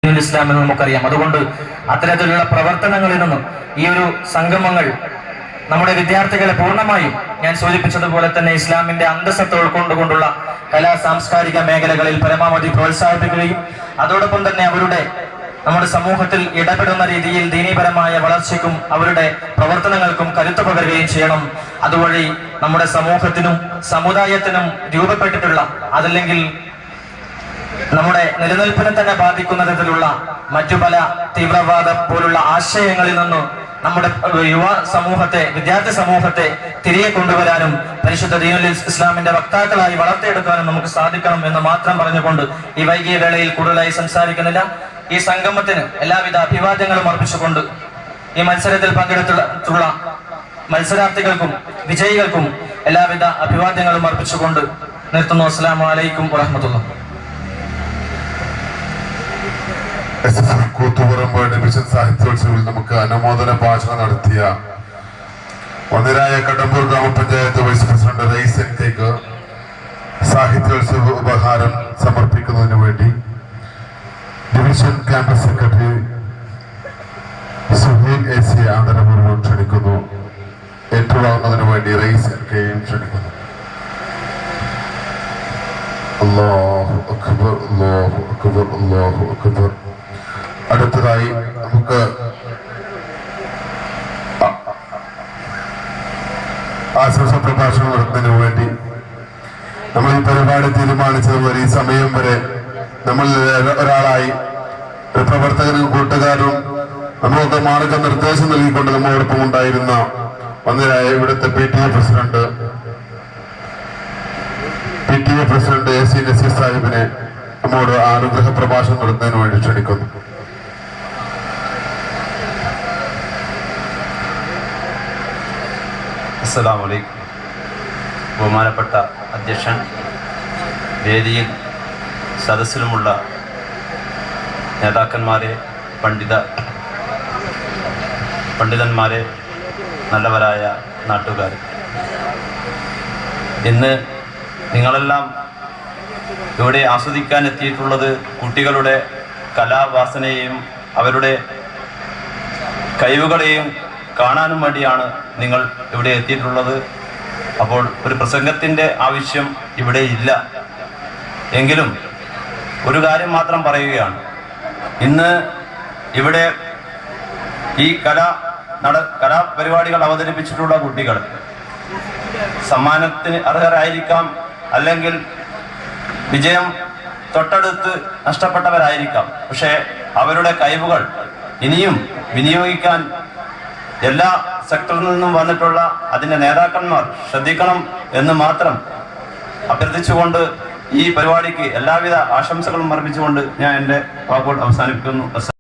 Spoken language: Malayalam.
ഇസ്ലാം എന്ന് നമുക്കറിയാം. അതുകൊണ്ട് അത്തരത്തിലുള്ള പ്രവർത്തനങ്ങളിൽ നിന്നും ഈ ഒരു സംഗമങ്ങൾ നമ്മുടെ വിദ്യാർത്ഥികളെ പൂർണ്ണമായും ഞാൻ സൂചിപ്പിച്ചതുപോലെ തന്നെ ഇസ്ലാമിന്റെ അന്തസ്സത്ത് ഉൾക്കൊണ്ടുകൊണ്ടുള്ള കലാ സാംസ്കാരിക മേഖലകളിൽ പരമാവധി പ്രോത്സാഹിപ്പിക്കുകയും അതോടൊപ്പം തന്നെ അവരുടെ നമ്മുടെ സമൂഹത്തിൽ ഇടപെടുന്ന രീതിയിൽ ദീനീപരമായ വളർച്ചയ്ക്കും അവരുടെ പ്രവർത്തനങ്ങൾക്കും കരുത്തു പകരുകയും ചെയ്യണം. അതുവഴി നമ്മുടെ സമൂഹത്തിനും സമുദായത്തിനും രൂപപ്പെട്ടിട്ടുള്ള അതല്ലെങ്കിൽ നമ്മുടെ നിലനിൽപ്പിനെ തന്നെ ബാധിക്കുന്ന തരത്തിലുള്ള മറ്റു പല തീവ്രവാദം പോലുള്ള ആശയങ്ങളിൽ നിന്നും നമ്മുടെ യുവ സമൂഹത്തെ, വിദ്യാർത്ഥി സമൂഹത്തെ തിരികെ കൊണ്ടുവരാനും പരിശുദ്ധ ദീനുൽ ഇസ്ലാമിന്റെ വക്താക്കളായി വളർത്തിയെടുക്കാനും നമുക്ക് സാധിക്കണം എന്ന് മാത്രം പറഞ്ഞുകൊണ്ട് ഈ വൈകിയ വേളയിൽ കൂടുതലായി സംസാരിക്കുന്നില്ല. ഈ സംഗമത്തിന് എല്ലാവിധ അഭിവാദ്യങ്ങളും അർപ്പിച്ചുകൊണ്ട് ഈ മത്സരത്തിൽ പങ്കെടുത്തുള്ള മത്സരാർത്ഥികൾക്കും വിജയികൾക്കും എല്ലാവിധ അഭിവാദ്യങ്ങളും അർപ്പിച്ചുകൊണ്ട് നിർത്തുന്നു. അസ്സലാമു അലൈക്കും വറഹ്മത്തുള്ളാഹി. കൂത്തുപറമ്പ് ഡിവിഷൻ സാഹിത്യോത്സവത്തിൽ നമുക്ക് അനുമോദന ഭാഷണം നടത്തിയ വന്നിരായ കടമ്പൂർ ഗ്രാമപഞ്ചായത്ത് വൈസ് പ്രസിഡന്റ് റൈസൻ കേക്ക് സാഹിത്യോത്സവ ഉപഹാരം സമർപ്പിക്കുന്നതിന് വേണ്ടി division campus secretary Suhail AC ആദരപൂർവ്വം ക്ഷണിക്കുന്നു. ഏറ്റുവാങ്ങുന്നതിന് വേണ്ടി റൈസൻ കെയും ക്ഷണിക്കുന്നു. അല്ലാഹു അക്ബർ, അല്ലാഹു അക്ബർ, അല്ലാഹു അക്ബർ. അടുത്തതായി നമുക്ക് ആശംസ പ്രഭാഷണം നടത്തുന്നതിന് വേണ്ടി നമ്മൾ ഈ പരിപാടി തീരുമാനിച്ചത് ഈ സമയം വരെ നമ്മൾ ഒരാളായി ഒരു പ്രവർത്തകനും കൂട്ടുകാരും നമ്മളൊക്കെ മാർഗനിർദ്ദേശം നൽകിക്കൊണ്ട് നമ്മോടൊപ്പം ഉണ്ടായിരുന്ന വന്നരായ ഇവിടുത്തെ PTA പ്രസിഡന്റ് AC നസീർ സാഹിബിനെ നമ്മോട് അനുഗ്രഹ പ്രഭാഷണം നടത്തുന്നതിന് വേണ്ടി ക്ഷണിക്കുന്നു. അസ്സലാമു അലൈക്കും. ബഹുമാനപ്പെട്ട അധ്യക്ഷൻ, വേദിയിൽ സദസ്സിലുമുള്ള നേതാക്കന്മാരെ, പണ്ഡിതന്മാരെ, നല്ലവരായ നാട്ടുകാർ, ഇന്ന് നിങ്ങളെല്ലാം ഇവിടെ ആസ്വദിക്കാൻ എത്തിയിട്ടുള്ളത് കുട്ടികളുടെ കലാവാസനയെയും അവരുടെ കഴിവുകളെയും കാണാനും വേണ്ടിയാണ് നിങ്ങൾ ഇവിടെ എത്തിയിട്ടുള്ളത്. അപ്പോൾ ഒരു പ്രസംഗത്തിൻ്റെ ആവശ്യം ഇവിടെ ഇല്ല. എങ്കിലും ഒരു കാര്യം മാത്രം പറയുകയാണ്. ഇന്ന് ഇവിടെ ഈ കലാപരിപാടികൾ അവതരിപ്പിച്ചിട്ടുള്ള കുട്ടികൾ സമ്മാനത്തിന് അർഹരായിരിക്കാം, അല്ലെങ്കിൽ വിജയം തൊട്ടടുത്ത് നഷ്ടപ്പെട്ടവരായിരിക്കാം. പക്ഷേ അവരുടെ കഴിവുകൾ ഇനിയും വിനിയോഗിക്കാൻ എല്ലാ സെക്ടറിൽ നിന്നും വന്നിട്ടുള്ള അതിൻ്റെ നേതാക്കന്മാർ ശ്രദ്ധിക്കണം എന്ന് മാത്രം അഭ്യർത്ഥിച്ചുകൊണ്ട് ഈ പരിപാടിക്ക് എല്ലാവിധ ആശംസകളും അർപ്പിച്ചുകൊണ്ട് ഞാൻ എൻ്റെ വാക്കുകൾ അവസാനിപ്പിക്കുന്നു.